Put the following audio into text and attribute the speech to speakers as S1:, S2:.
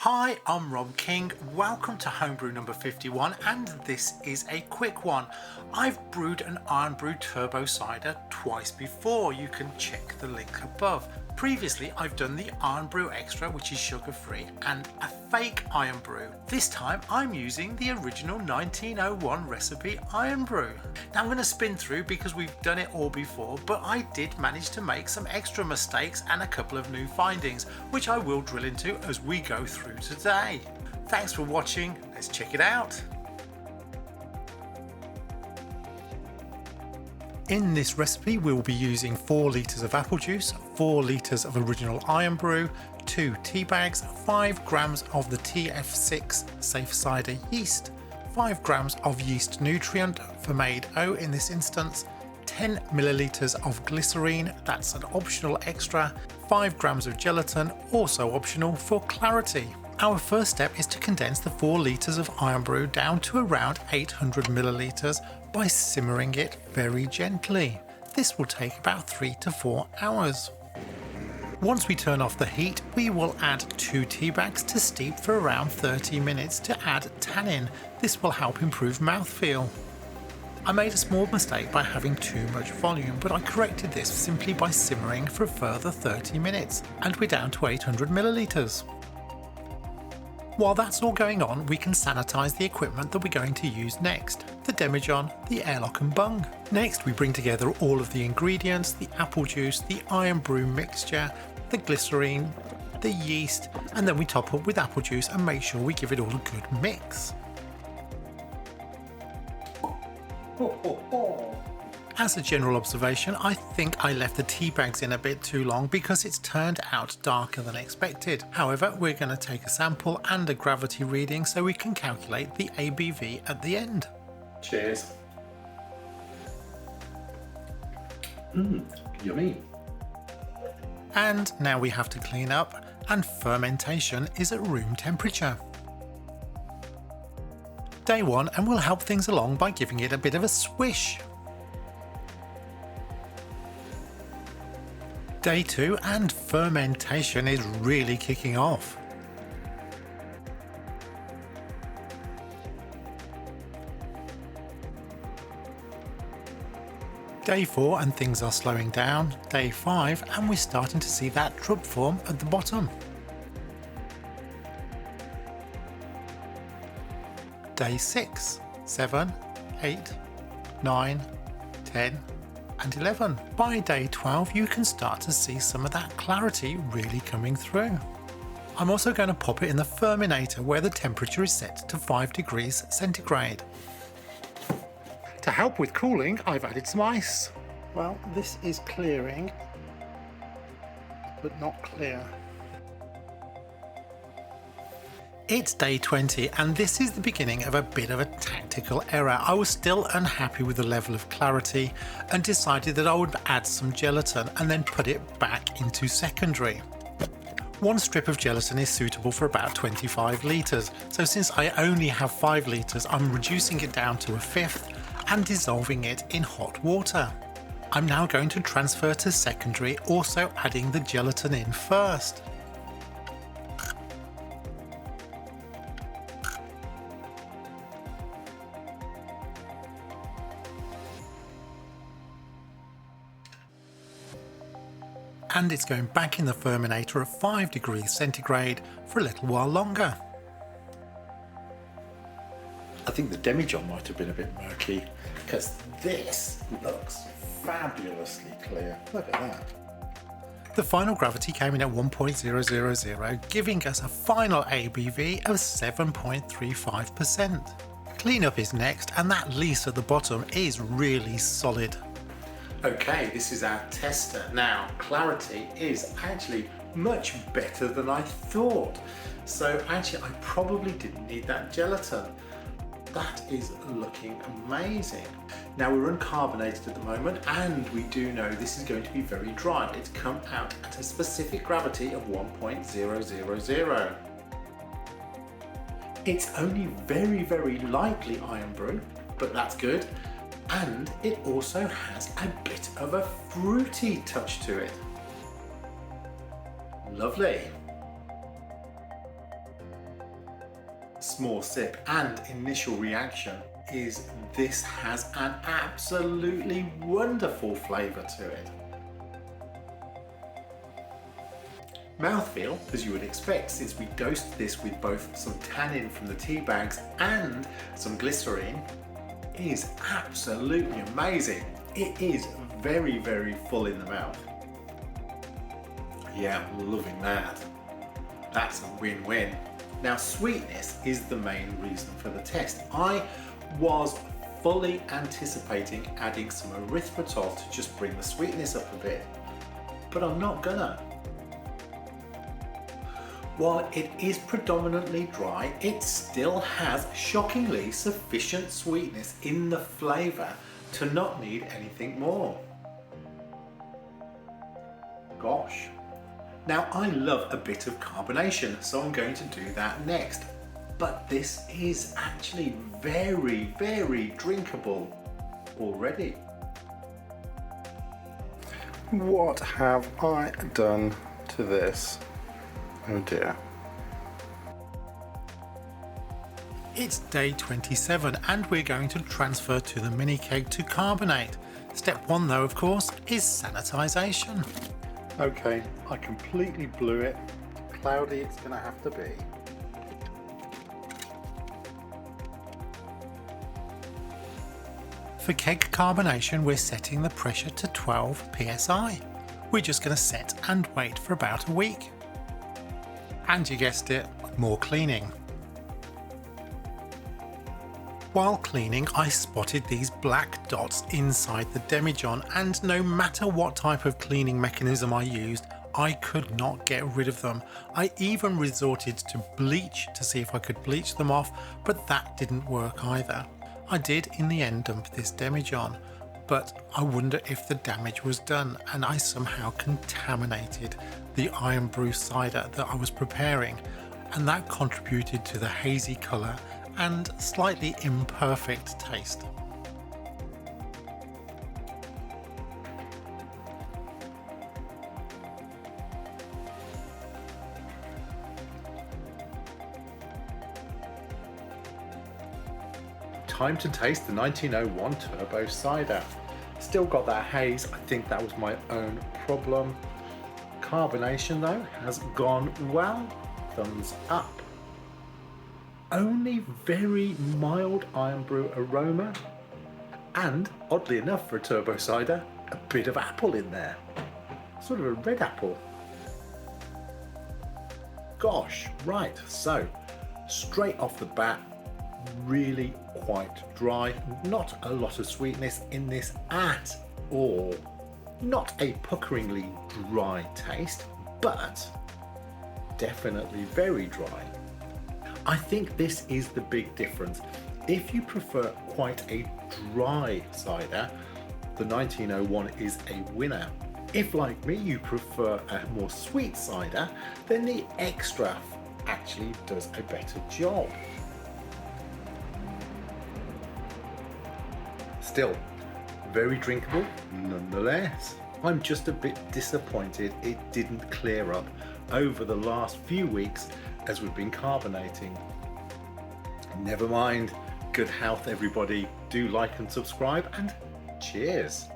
S1: Hi, I'm Rob King. Welcome to Homebrew number 51, and this is a quick one. I've brewed an Irn Bru Turbo Cider twice before. You can check the link above. Previously, I've done the Irn Bru Extra, which is sugar-free, and a fake Irn Bru. This time, I'm using the original 1901 recipe Irn Bru. Now, I'm going to spin through because we've done it all before, but I did manage to make some extra mistakes and a couple of new findings, which I will drill into as we go through today. Thanks for watching. Let's check it out. In this recipe we'll be using 4 litres of apple juice, 4 litres of original Irn Bru, 2 tea bags, 5 grams of the TF6 safe cider yeast, 5 grams of yeast nutrient for made O in this instance, 10 millilitres of glycerine, that's an optional extra, 5 grams of gelatin, also optional for clarity. Our first step is to condense the 4 litres of Irn Bru down to around 800 millilitres by simmering it very gently. This will take about 3 to 4 hours. Once we turn off the heat, we will add 2 tea bags to steep for around 30 minutes to add tannin. This will help improve mouthfeel. I made a small mistake by having too much volume, but I corrected this simply by simmering for a further 30 minutes, and we're down to 800 millilitres. While that's all going on, we can sanitize the equipment that we're going to use next, the demijohn, the airlock and bung. Next we bring together all of the ingredients, the apple juice, the Irn Bru mixture, the glycerine, the yeast, and then we top up with apple juice and make sure we give it all a good mix. As a general observation, I think I left the tea bags in a bit too long because it's turned out darker than expected. However, we're going to take a sample and a gravity reading so we can calculate the ABV at the end.
S2: Cheers. Yummy.
S1: And now we have to clean up, and fermentation is at room temperature. Day 1, and we'll help things along by giving it a bit of a swish. Day 2, and fermentation is really kicking off. Day 4, and things are slowing down. Day 5, and we're starting to see that drub form at the bottom. Day 6, 7, 8, 9, 10, and 11. By day 12 you can start to see some of that clarity really coming through. I'm also going to pop it in the Ferminator where the temperature is set to 5 degrees centigrade. To help with cooling, I've added some ice. Well, this is clearing, but not clear. It's day 20, and this is the beginning of a bit of a tactical error. I was still unhappy with the level of clarity and decided that I would add some gelatin and then put it back into secondary. 1 strip of gelatin is suitable for about 25 litres, so since I only have 5 litres, I'm reducing it down to a fifth and dissolving it in hot water. I'm now going to transfer to secondary, also adding the gelatin in first. And it's going back in the Ferminator at 5 degrees centigrade for a little while longer.
S2: I think the demijohn might have been a bit murky because this looks fabulously clear. Look at that.
S1: The final gravity came in at 1.000, giving us a final ABV of 7.35%. Cleanup is next, and that lees at the bottom is really solid.
S2: Okay, this is our tester. Now, clarity is actually much better than I thought. So actually, I probably didn't need that gelatin. That is looking amazing. Now we're uncarbonated at the moment, and we do know this is going to be very dry. It's come out at a specific gravity of 1.000. It's only very, very lightly Irn Bru, but that's good. And it also has a bit of a fruity touch to it. Lovely. small sip and initial reaction is this has an absolutely wonderful flavour to it. Mouthfeel, as you would expect, since we dosed this with both some tannin from the tea bags and some glycerine, is absolutely amazing. It is very, very full in the mouth. Yeah, I'm loving that. That's a win-win. Now, sweetness is the main reason for the test. I was fully anticipating adding some erythritol to just bring the sweetness up a bit, but I'm not gonna. While it is predominantly dry, it still has shockingly sufficient sweetness in the flavour to not need anything more. Gosh. Now, I love a bit of carbonation, so I'm going to do that next. But this is actually very, very drinkable already.
S3: What have I done to this? Oh dear.
S1: It's day 27 and we're going to transfer to the Mini-Keg to carbonate. Step 1 though, of course, is sanitisation.
S3: Okay, I completely blew it. Cloudy it's gonna have to be.
S1: For keg carbonation, we're setting the pressure to 12 psi. We're just going to set and wait for about a week. And you guessed it, more cleaning. While cleaning, I spotted these black dots inside the demijohn, and no matter what type of cleaning mechanism I used, I could not get rid of them. I even resorted to bleach to see if I could bleach them off, but that didn't work either. I did in the end dump this demijohn, but I wonder if the damage was done and I somehow contaminated the Irn Bru cider that I was preparing, and that contributed to the hazy colour and slightly imperfect taste.
S2: Time to taste the 1901 Turbo Cider. Still got that haze, I think that was my own problem. Carbonation though has gone well, thumbs up. Only very mild Irn Bru aroma, and oddly enough for a turbo cider, a bit of apple in there. Sort of a red apple. Gosh, right, so straight off the bat, really quite dry, not a lot of sweetness in this at all. Not a puckeringly dry taste, but definitely very dry. I think this is the big difference. If you prefer quite a dry cider, the 1901 is a winner. If, like me, you prefer a more sweet cider, then the Extra actually does a better job. Still, very drinkable nonetheless. I'm just a bit disappointed it didn't clear up over the last few weeks as we've been carbonating. Never mind, good health everybody, do like and subscribe, and cheers.